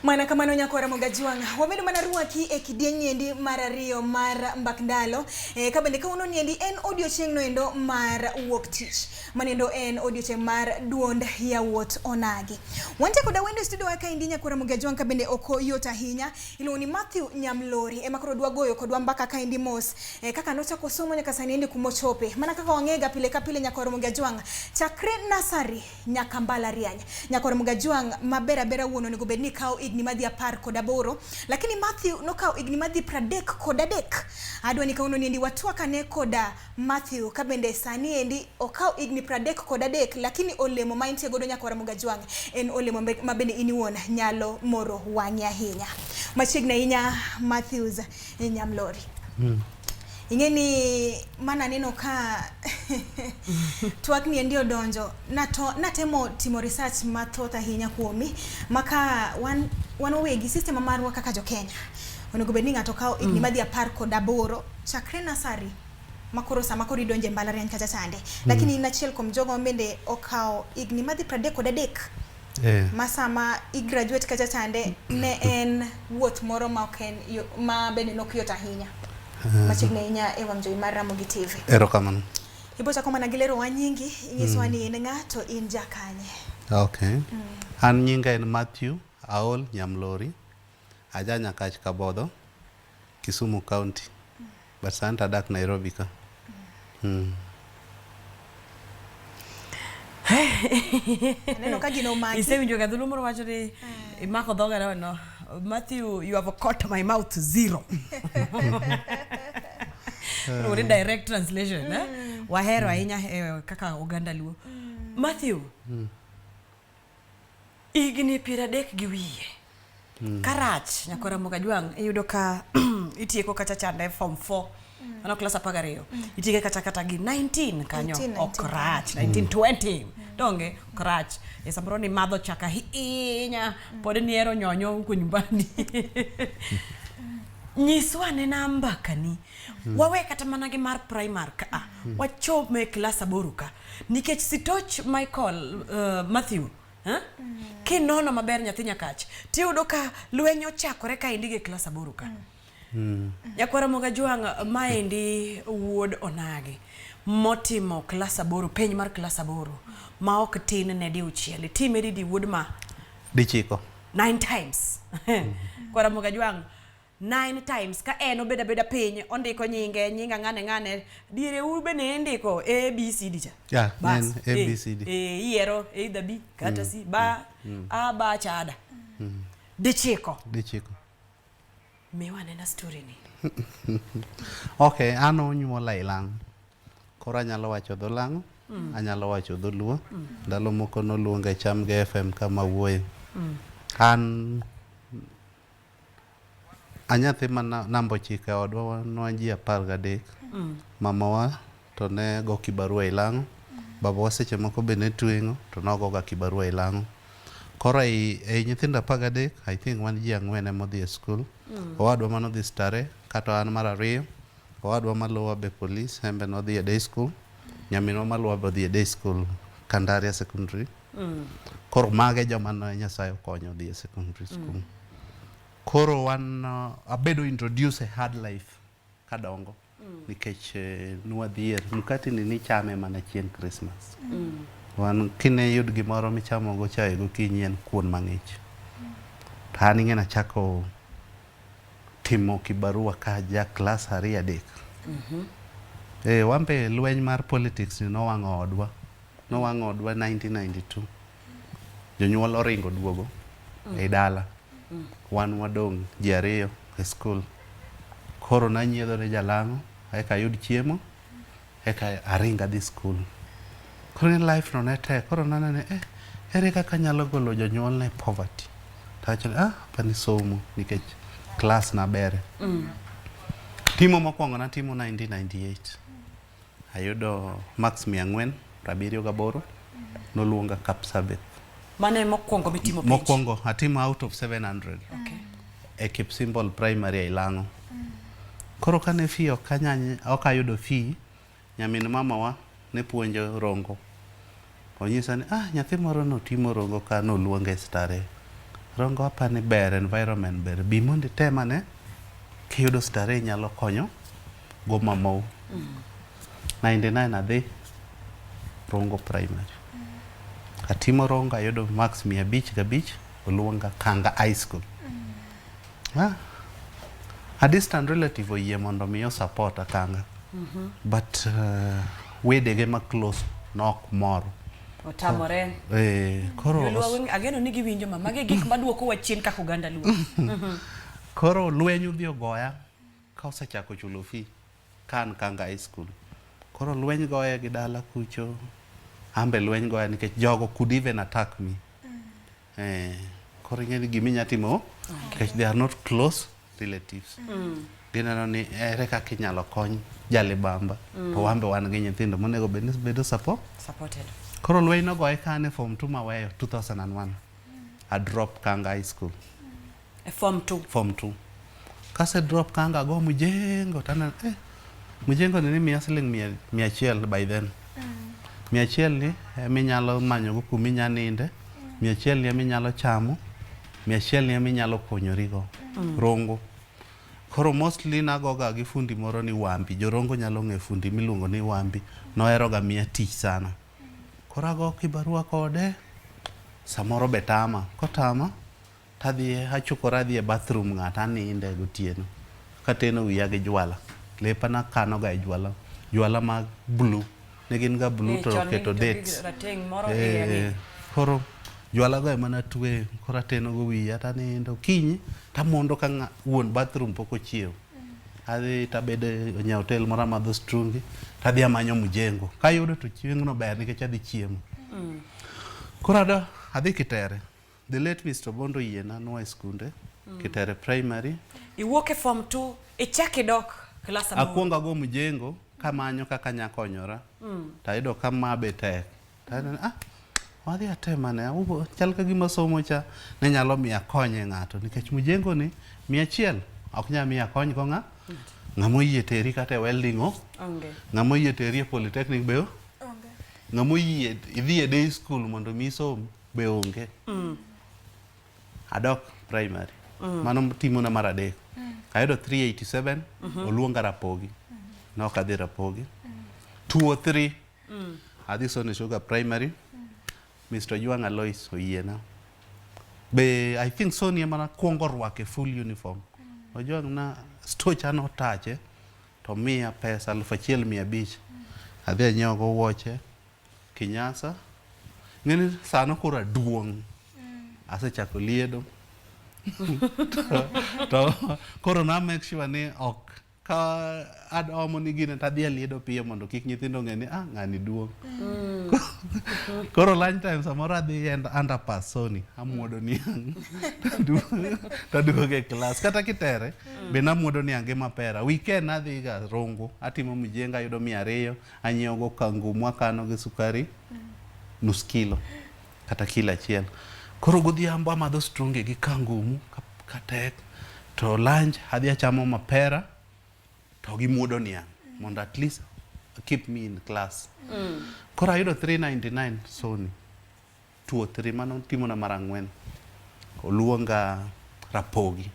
Mana kamano nyakora mogajuanga wabedo mana ruaki e kidienye endi marario mar mbakndalo kabende kauno niendi en audio chengno endo mar walk tich manendo en audio cheng mar duond yawuot onagi wante koda wendo studio aka indi nyakora mogajuanga kabende oko yota hinya iloni Matthew Nyamlori ema koro dwa goyo kodwa mbaka ka indi mos kaka nochako somo nyaka sani endi kumochope mana kaka wangega pile ka pile nyakora mogajuanga chakre nasari nyaka mbala rianya nyakora mogajuanga mabera bera wono nego bedni kao igni madhi 18 lakini Matthew nokao igni madhi 33 adwa ni kauno niendi watwaka ne koda Matthew kabende sani endi okao igni 33 lakini olemo mainte godo nyakora mogajuanga en olemo mabende iniwona nyalo moro wanya hinya machigna hinya Matthews Nyamlori ingeni mana neno ka twak ni ndio donjo natemo timo research matota hinya kuomi maka wanowegi system marwa kaka jo Kenya onego bedni ngato kao igni madhi 18 chakre nasari makoro sama kori donje mbalariany kacha chande lakini inachiel kom jogo mbende okao igni madhi 33 masama I graduate kacha chande ne en wuoth moro ma oken ma bende nokiyota hinya machigna inya ewa mjoi mara mogi TV erokamano ibocha koma nagilero wanyingi ingiswa ni in ngato in jakanye okay an nyinga en Matthew Aol Nyamlori ajanya kach Kabodho Kisumu County but santa dak Nairobi ka neno ka gino maki isewinjo ga dhulu moro wacho ni imako dhoga no Matthew, you have caught my mouth zero. Direct translation, wahero ahinya kaka Uganda luo. Matthew, igni 30 gi wiye. Karach nyakora mogajuang iyudo ka itieko kacha chande form 4. Ano class 12. Itieke kata gi 19 kanyo okrach 1920. Donge krach esambro ni madho chaka hinya pode niero nyonyo huko nyumbani nyiswa ne namba kani wawe kata manage mar primar ka wachop me class 8 ka nikech sitoch Michael Matthew kinono maber nyathinya kach tiyudo ka lwenyo chakore ka indige class 8 ka yakwara mogajuang maendi wuod onagi motimo class 8 peny mar class 8 ma ok tin ne di uchieli timeri di wuod ma di chiko 9 times kwara mogajuang 9 times ka en obeda piny ondiko nyinga ngane diere ube ne ndiko ABCD cha ya bas ABCD iero either B kata C ba a ba chada di chiko mewa nena story ni okay ano nyuola ilang kora nyalo wacho dholang anyalo wacho dholuo ndalo moko no luonga cham ge FM kama wuoyo an anyathi mana nambo chike odwa nwanji 13 mamawa to ne go kibarua ilang baba seche moko bene twengo to nogo ga kibarua ilang kora e nyithinda 13 I think wan ji ang'wen modhi e school owadwa mano dhi stare kata an mar ariyo owadwa maluwa be police hembe no dhi e day school nyaminwa maluwa be dhi e day school Kandaria secondary koro mage joma no Nyasaye okonyo dhi e secondary school koro wan abedo introduce a hard life kadongo nikech nwadhier mkati ni chame mana chien Christmas wan kine yud gimoro michamo go chae go kinyien kuon mang'ich tani ngena chako timo kibarua ka ja class 2 wampe lweny mar politics no wango odwa 1992 jonyuol oringo duogo e dala wan wadong ji ariyo e school koro na nyiedho ne jalango eka yud chiemo eka aringa di school koro ni life no nete koro nanane ere kaka nyalo golo jonyuol ne poverty tacho pani somo nikech class na bere timo mokwongo na timo 1998 ayudo max 478 noluonga Kapsabeth mane mokwongo mitimo page mokwongo atimo out of 700 okay e Kipsimbol primary Ilango koro kane fee okanyanye okayudo fee nyamin mama wa ne puonjo rongo onyisa ni nyathi moro no timo rongo ka no luonge stare rongo apani ber environment ber bimondi temane kiyudo stare nyalo konyo go mamau 99 adhi rongo primary atimo rongo ayudo max 505 oluonga Kanga high school a distant relative oyie mondo miyo support Kanga but wedege ma close nok moro otamore koro luwa ageno ni giwinjo mage gik maduoko wa chien kaka Uganda luwa koro lwenyu dhi ogoya ka osechako chulo fee kan Kanga high school koro lweny goya gi dala kucho ambe lweny goya nikech jogo could even attack me koro ing'eni giminya timo because they are not close relatives gineno ni ere kaka inyalo kony jalibamba to wambe wan gi nyithindo monego bedo supported koro lweny nogoye kane form 2 maweyo 2001 a drop Kanga high school form 2 kase drop Kanga go Mujengo tana Mujengo ni miya siling 100 by then 100 ni minyalo manyo go kuma inyaninde 100 ni minyalo chamo 100 ni minyalo konyori go rongo koro mostly nagoga gi fundi moro ni Wambi jorongo nyalo ng'e fundi miluongo ni Wambi nohero ga miya tich sana koro ago kibarua kode samoro betama kotama tadhi achukora dhi e bathroom ng'ata ninde gotieno kateno wiya gi jwala lepana kano ga jwala mag blue ne gin ga blue to keto dates koro jwala go mana twe koro ateno go wiya tanindo kinyi tamondo ka wuon bathroom poko chiew adhi tabede nya hotel moro madho strungi tadhi amanyo Mujengo kayudo to chieng'no ber nikech adhi chiemo koro adhi Kitere the late Mr. Bondo yiena noa skunde Kitere primary iwuoke form 2 ichaki dok class akwonga go Mujengo kamanyo kaka nyakonyora tayudo kama betek tayudo wadhi atemane chal ka gima somo cha ne nyalo miya konye ng'ato nikech Mujengo ni 100 ok nya miya kony go ng'amo yie teri kata welding ng'amo yie teri e polytechnic be ng'amo yie idhi e day school mondo mi som be onge adok primary mano timo na mar adek ayudo 387 oluonga Rapogi nok adhi Rapogi 203 adhi Sone Sugar primary Mr. Juang Alois oyiena be I think Sony mana kuongo rwake full uniform ojuang na stocha no tache to miya pesa 1500 adhi anyiewo go wuoche Kinyasa ng'eni sano kura duong asechako liedo to koro na make sure ni ok ka adomo ni gine tadhi liedo piyo mondo kik nyithindo ng'eni ng'ani duong koro lunch time samoro adhi underpass Sony amuodo niang taduoge class kata Kitere be namuodo niange mapera weekend adhi ga Rongo atimo Mujenga ayudo 200 anyiewo go kangumu akano gi sukari nus kilo kata kilo achiel koro godhiambo amadho strungi gi kangumu katek to lunch adhi achamo mapera to gi muodo niang mondo at least keep me in class koro ayudo 399 Sony 203 mano timo na mar 4 oluonga Rapogi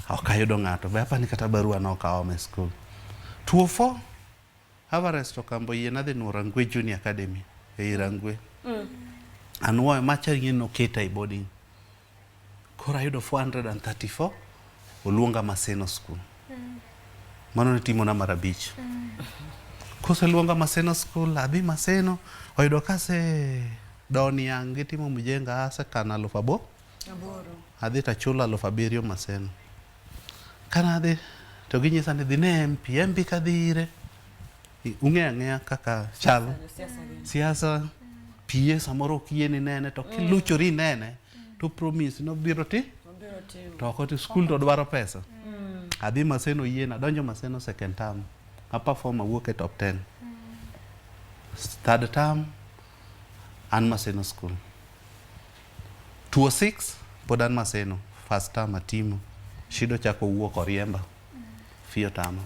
ok ayudo ng'ato be apani kata barua no kaome school 204 Everest Okambo yiena dhi nuo Rangwe Junior Academy e Rangwe anuoyo macha ng'ino keta e boarding koro ayudo 434 oluonga Maseno school mano ne timo na mar 5 kose luonga Maseno school adhi Maseno oyudo kase doniang gitimo Mujenga ase kana 800 adhi tachula 700 Maseno kana adhi to ginyisa ni dhine MP kadhire ung'e kaka chalo siasa pie samoro kieni nene to kiluchori nene to promise no biro ti to ko ti school to dwaro pesa adhi Maseno yiena donjo Maseno second term perform awuok e top 10 third term an Maseno school 206 pod an Maseno first term atimo shido chako wuok Oriemba fiyo tama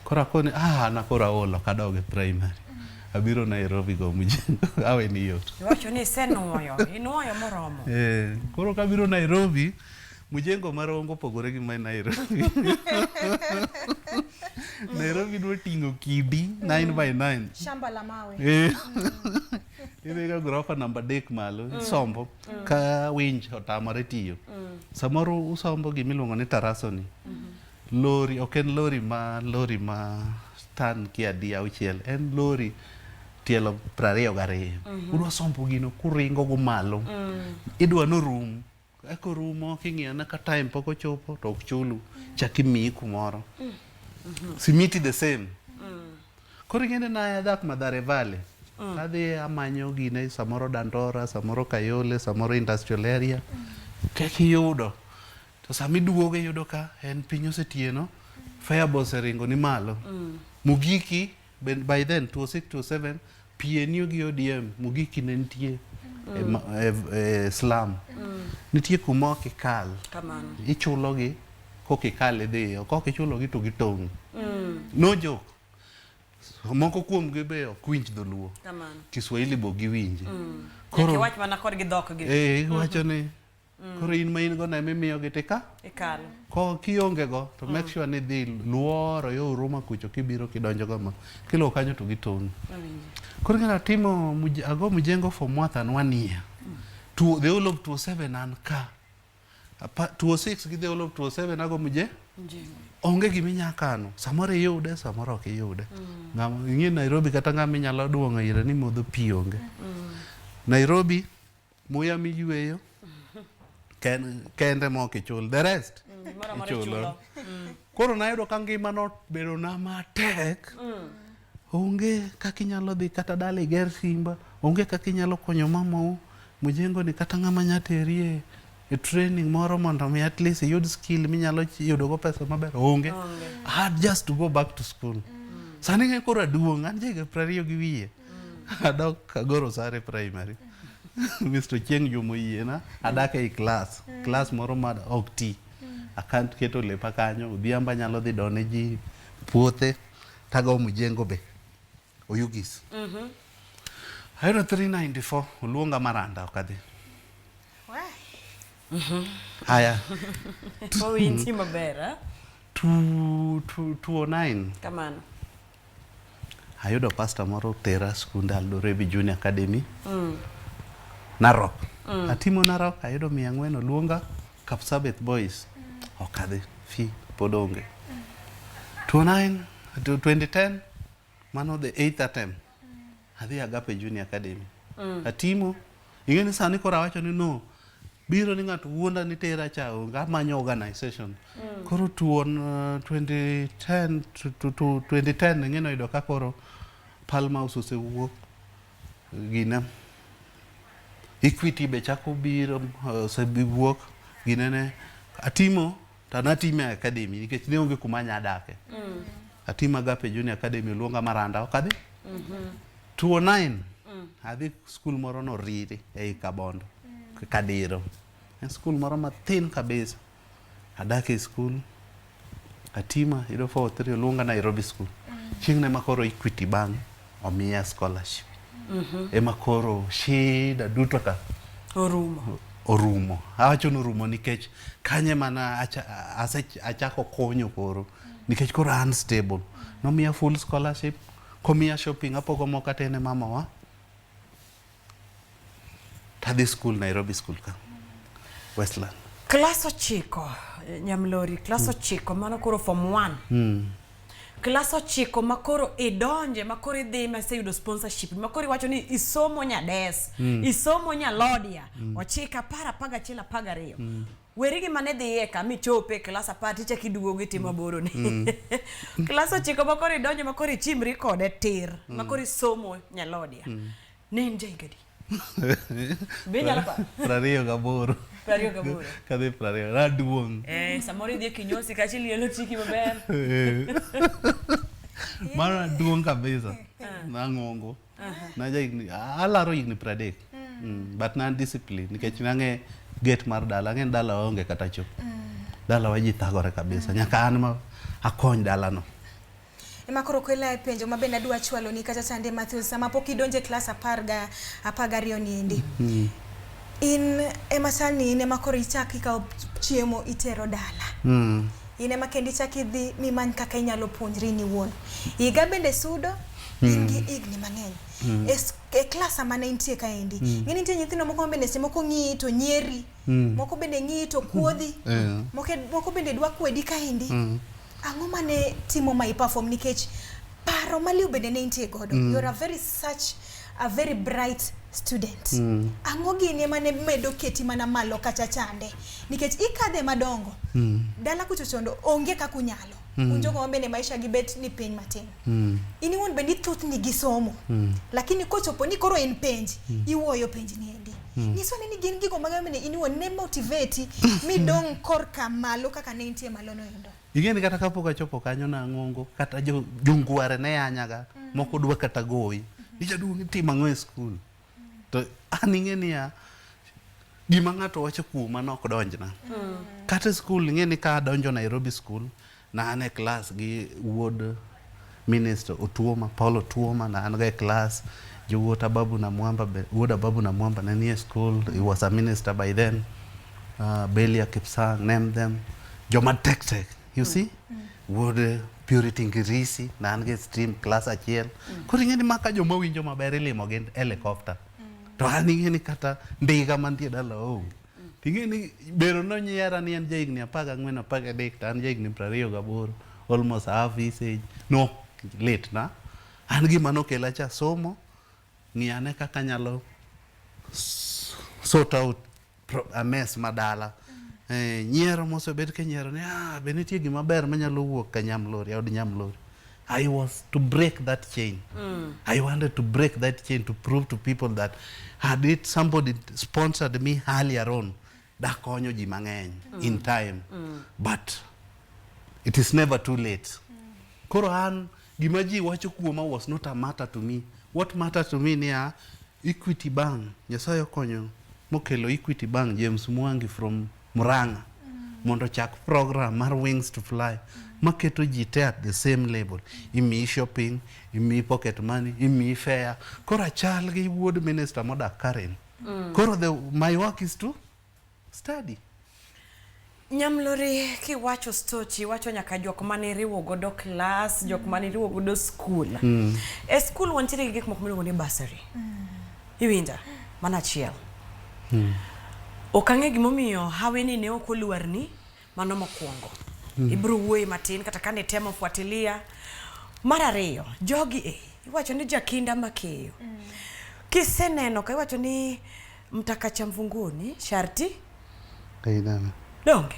kora koni na kora olo kadoge primary abiro Nairobi go Mujengo awe ni yot. Iwacho ni inuoyo moromo. Koro kabiro Nairobi Mujengo marongo pogore gi mai Nairobi. Nairobi dwa ting'o kidi 9x9. Shamba la mawe. Idhiga gorofa namba 3 malo, sombo ka winj otamore tiyo. Samoro usombo gimiluongo ni tarasoni. Lori, ok en lori ma tan kiadi auchiel, en lori tielo 22. Udwa sombo gino kuringo go malo. Idwa norum. Eko rumo king'iyo na ka time pok ochopo to ok chulu. Chaki miyi kumoro. Simiti the same. Koro ing'eni na adak Mathare Valley. Adhi amanyo gine samoro Dandora, samoro Kayole, samoro industrial area. Keki yudo. To sami duoge yudo ka en piny osetieno. Fireball ringo ni malo. Mugiki by then 2627 PNU gi ODM Mugiki ne nitie slum. Nitie kuma kikal. Kamano. Ichulogi kokikal idhi, ok ichulogi to gitong'. No joke. Moko kuom gi be ok winj dholuo. Kamano. Kiswahili bo giwinje. Koro wach mana kod gi dhok gi. Wacho ni koro in ma in go na mimiyo gi tika ikalo. Ko kionge go to make sure ni dhi luoro yo Huruma kucho kibiro kidonjo go ma kilo kanyo to gitong'. Koro ngana timo ago Mujengo for more than 1 year. To the whole of 27 an ka. 26 gi the whole of 27 ago Mujengo. Onge giminya kano. Samoro yude, samoro ok yude. Ng'e Nairobi kata ng'ama inyalo duongo ire ni modho pi onge. Nairobi muya miyueyo kende mo kichul. The rest ichulo. Koro nayudo ka ngima no bedo na matek. Onge kaka inyalo dhi kata dala iger simba. Onge kaka inyalo konyo mamau. Mujengo ni kata ng'ama nyaterie e training moro mondo mi at least yud skill minyalo yudo go pesa maber. Onge. I had just to go back to school. Sani ng'e koro aduong' an jega 20 gi wiye. Adok Agoro Sare Primary. Mr. Chieng Jomo Yiena adak e class moro ma ok ti. Akant keto lepa kanyo, odhiamba nyalo dhi done ji puothe tago Mujengo be. Oyugis. Ayudo 394 oluonga Maranda okadhi. Haya. Kwa winti mabera. 209. Kamano. Ayudo pastor moro tera skunda Aldorebi Junior Academy. Narok. Atimo Narok ayudo 400 oluonga Kapsabet Boys. Okadhi fi podonge. 2010 mano the 8th attempt. Adhi Agape Junior Academy. Atimo ingeni sani kora wacho ni no biro ni ng'ato wuonda ni tera cha onga manyo organization. Koro tuon 2010 to 2010 ngeno yudo ka koro Palma usose wuok gina Equity be chako biro se biwuok ginene atimo tanatime academy nikech ne onge kuma nya dake. Atima Agape Junior Academy luonga Maranda okadhi. 209 adhi school moro no riri ei Kabondo Kadiro. En school moro mathin kabisa. Adake school atima ido for 3 luonga Nairobi school. Chieng' ne makoro Equity bang omiya scholarship. Ema koro shida duto ka orumo. Awacho norumo nikech kanye mana achako konyo koro nikech koro unstable. Nomiya full scholarship, komiya shopping apogo moko tene mama wa. Tadhi school Nairobi school ka Westland. Class 9 Nyamlori, class 9 mano koro form 1. Class 9 makoro idonje makoro idhi mase yudo sponsorship makoro iwacho ni isomo nyades isomo nyalodia ochika para paga chila paga riyo werigi mane dhiye ka michope class 10 ticha kiduogo timo boro ni class 9 makoro idonje makoro ichimri kode tir makoro isomo nyalodia ninja igadi Benya lapa? Prario Gaboro. Kadhi prario. Raduong. Samori dhie kinyosi kachili yelo chiki maber. Mara duong kabisa. Nangongo. Naja igni. Alaro igni pradek. But nan discipline. Nikech nange get mar dala. Ngen dala onge kata chop. Dala waji thagore kabisa. Nyaka an ma akony dala no. ema koro kwela penjo mabende adwa chwalo ni kata chande Matthew sama pok idonje klas 12 ni in ema sani in ema koro ichaki ka chiemo itero dala in ema kendi chaki dhi mimany kaka inyalo puonjri ni wuon iga bende sudo in gi igni mang'eny e klas amane intie kaendi ng'eni nitie nyithindo moko bende moko ng'i to nyieri moko bende ng'i to kuodhi moko bende dwa kwedi kaendi ang'o mane timo ma perform nikech paro maliu bende ne intie godo you're a very bright student ang'o gini mane medo keti mana malo kacha chande nikech ikadhe madongo dala kuchochondo onge kakunyalo unjogo bende maisha gibet ni piny matin ini won bende thuth ni gisomo lakini kochopo ni koro en penji iwoyo penji ni endi niso ni gin gigo magamene ini won ne motivate mi dong korka malo kaka ne intie malo no endo igeni kata kapok achopo kanyo na ng'ongo kata jungware ne anyaga moko dwa kata goyi ijaduong timo ng'o e school to an ing'eni ya gima ng'ato wacho kuoma nok donjna kata school ing'eni ka donjo Nairobi school na ane class gi wuod minister Otuoma Paulo Otuoma na an ga class wuod Ababu na Mwamba na nie school. He was a minister by then. Belia Kipsang, name them joma tek you see wuod Purity Ngirisi na an ga stream class achiel koro ing'eni maka joma winjo maber ilimo gi helicopter to an ing'eni kata ndiga mantie dala ing'eni bero no nyiera ni en jaigni 14 13 to an jaigni 28 almost half his age no late na an gima nokela cha somo ng'iane kaka nyalo sort out a mess madala nyiero mosebet ke nyiero ni be nitie gima ber manyalo wuok ka Nyamlori od Nyamlori. I was to break that chain. I wanted to break that chain to prove to people that had it somebody sponsored me earlier on, da konyo ji mang'eny in time. But it is never too late. Koro an gima ji wacho kuoma was not a matter to me. What mattered to me ni Equity Bank. Nyasaye okonyo mokelo Equity Bank James Mwangi from Murang'a mondo chak program mar Wings to Fly maketo ji te at the same level. Imi shopping, imi pocket money, imi fare. Koro achal gi wuod minister modak Karen. Koro my work is to study. Nyamlori kiwacho stochi wacho nyaka jok mane riwo godo class, jok mane riwo godo school. E school wantiere gik moko miluongo ni bursary. Iwinja mana chiel. Okang'e gimomiyo haweni ne ok oluarni mano mokwongo. Ibro wuoyi matin kata kane temo fuatilia. Mar ariyo, jogi iwacho ni jakinda makeyo. Kiseneno ka iwacho ni mtaka cha mvunguni sharti kaidana donge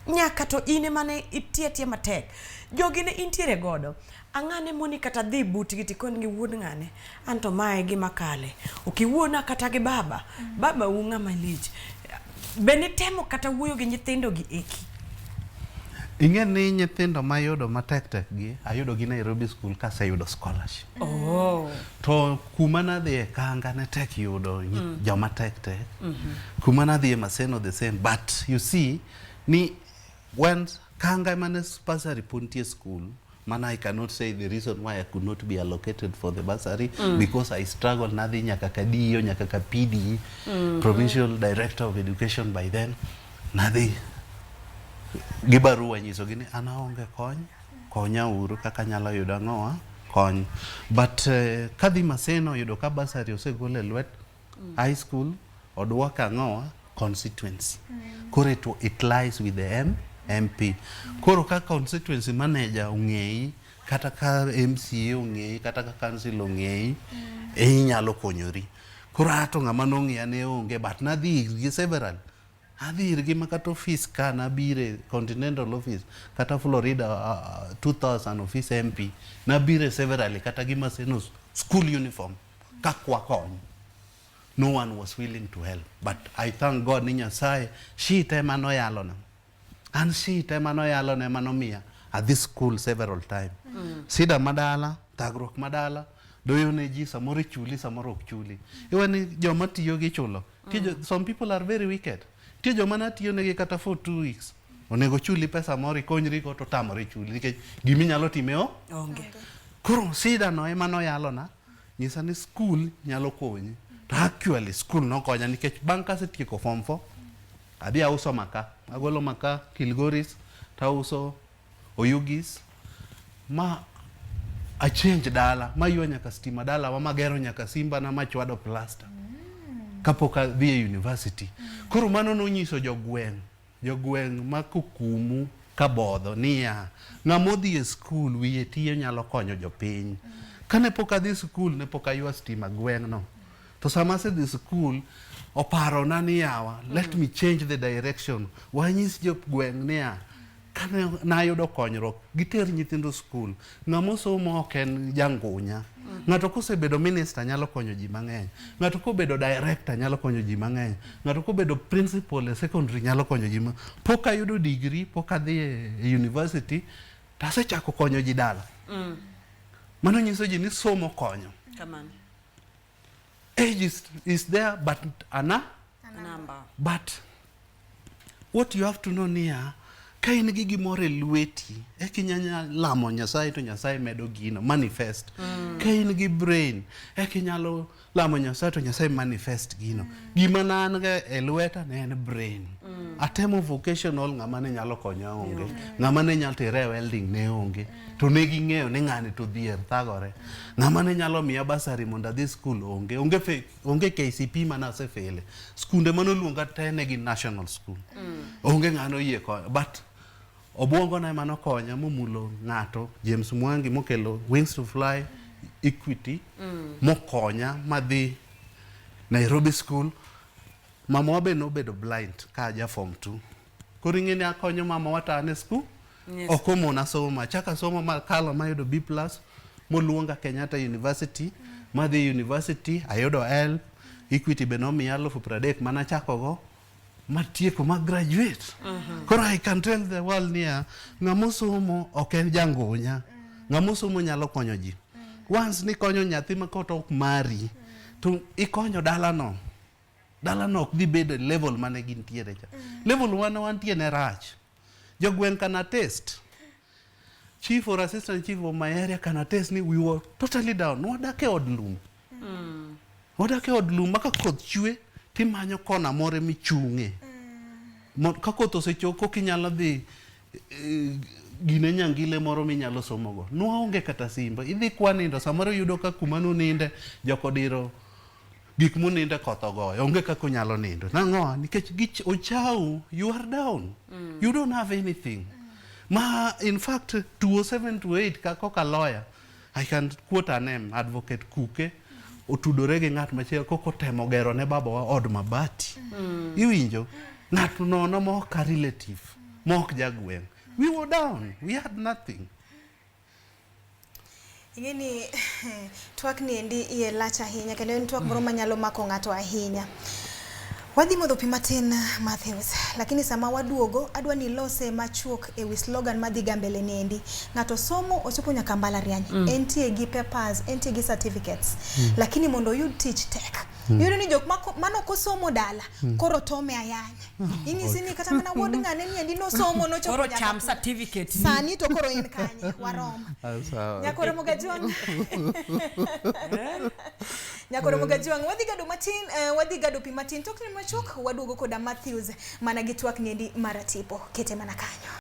nyaka to ine mane itietie matek jogi ne intiere godo ang'ane moni kata dhi butgi tikon gi wuod ng'ane anto mae gi makale ukiwuona kata gi baba unga malich bende temo kata wuoyo gi nyithindo gi eki. Ing'eni nyithindo mayudo matek gi ayudo gi Nairobi school kase yudo scholarship. To kuma nadhi Kanga ne tek yudo joma tek. Kuma nadhi Maseno the same, but you see ni when Kanga mane bursary puntie school mana I cannot say the reason why I could not be allocated for the bursary because I struggled nadhi nyaka kadiyo nyaka kapidi provincial director of education by then nadhi gibarua nyiso gini anaonge konya uru kaka nyalo yudo ng'owa kony but kadhi Maseno yudo ka bursary osegole lwet high school odwaka ng'owa constituency koro it lies with the MP koro ka constituency manager ong'eyi kata ka MCA ong'eyi kata ka council ong'eyi inyalo konyori koro ato ng'ama nong'eya ne onge but nadhi gi several adhir gi makata office kana bire Continental office kata Florida 2000 office MP na bire severally kata gi Maseno school uniform kakwa kony. No one was willing to help but I thank God ni Nyasaye shit ema noyalona and shit ema noyalona manomiya at this school several time. Sida madala tagruok madala doyo ne ji samoro chuli samoro ok chuli iwani joma tiyo gi chulo some people are very wicked. Tiyo joma natiyo negi kata for 2 weeks. onego chuli pesa moro ikonyri go to tamore chuli nikech gimi nyalo time onge. Koro sida no ema noyalona nyisa ni school nyalo konyi. To actually school nokonya nikech bang' kasetieko form 4 adhi auso maka, agolo maka Kilgoris tauso Oyugis ma a change dala maywa nyaka stima dala wa magero nyaka simba na machwado plaster kapok adhi e university. Koro mano nonyiso jogweng' ma kukumu kabodho niya ng'amodhi e school wiye tiyo nyalo konyo jopiny. Kane pok adhi school ne pok aywa stima gweng'no, to sama asedhi school oparo na ni yawa let me change the direction. Wanyis jogweng' niya kane nayudo konyruok giter nyithindo school, ng'amo somo ok en jangunya. Ng'ato kosebedo minister nyalo konyo ji mang'eny, ng'ato kobedo director nyalo konyo ji mang'eny, ng'ato kobedo principal e secondary nyalo konyo ji pok ayudo degree, pok adhi e university tasechako konyo ji dala. Mano nyiso ji ni somo konyo. Kamano. Age is there but a number. But what you have to know niya ka in gi gimoro e lweti kinyanya lamo Nyasaye to Nyasaye medo gino manifest. Ka in gi brain kinyalo lamo Nyasaye to Nyasaye manifest gino. Gima nan ga e lweta ne en brain. Atemo vocational ng'ama ne nyalo konya onge, ng'ama ne nyalo tere welding ne onge, to ne ging'eyo ni ng'ani to dhier thagore, ng'ama ne nyalo miya basari mondo adhi school onge KCP mana asefele, skunde manoluonga te ne gin national school, onge ng'ano yie konya, but obwongo na ema nokonya momulo ng'ato James Mwangi mokelo Wings to Fly Equity, mokonya madhi Nairobi school. Mama wabe nobedo blind ka ja form 2. Koro ing'eni akonyo mama watane school. Yes. Okomo na soma chaka soma makalo mayudo B+ moluonga Kenyatta University. Madhi university ayudo L Equity benomi alo fu pradek mana chako go matieko ma graduate. Koro I can tell the world niya ng'amo somo ok en jangunya, ng'amo somo nyalo konyo ji. Once ni konyo nyathi ma koto ok mari to ikonyo dala no ok dhi bedo level mane gintiere cha. Level wantie ne rach. Jogweng' can attest. Chief or assistant chief of my area can attest ni we were totally down. Wadak e od lum. Wadak e od lum maka koth chwe timanyo kona more michung'e. Ka koth osechoko kinyalo dhi gine nyangile moro minyalo somogo. Onge kata simba. Idhi kwa nindo samoro yudo ka kuma nuninde jokodiro gik muninde koth ogoyo, onge kako nyalo nindo. Nang'o nikech gich ochau, you are down. You don't have anything. Ma in fact 207 to 8 kako lawyer, I can quote a name, Advocate Kuke, otudore gi ng'at machielo koko temo gero ne babawa od mabati. Iwinjo ng'at nono mok ka relative, mok jagweng'. We were down. We had nothing. Ingeni twak ni endi iye lach ahinya kendo en twak moro manyalo mako ng'ato ahinya. Wadhi modho pi matin Matthews, lakini sama waduogo adwa ni lose machuok e wi slogan madhi gambele niendi. Ng'ato somo ochopo nyaka mbalariany, entie gi papers, entie gi certificates, lakini mondo yud tich tek. Yudo ni jok mano kosomo dala koro tome ayanya. Ing'isi ni kata mana wuod ng'ane ni endi no somo no chopo nyaka cham certificate sani to koro en kanye warom. Nyakore Mogajuang. Nyakore Mogajuang wadhi gado pi matin tok ni machok waduogo koda Matthews mana gi twak niendi maratipo kete mana kanyo.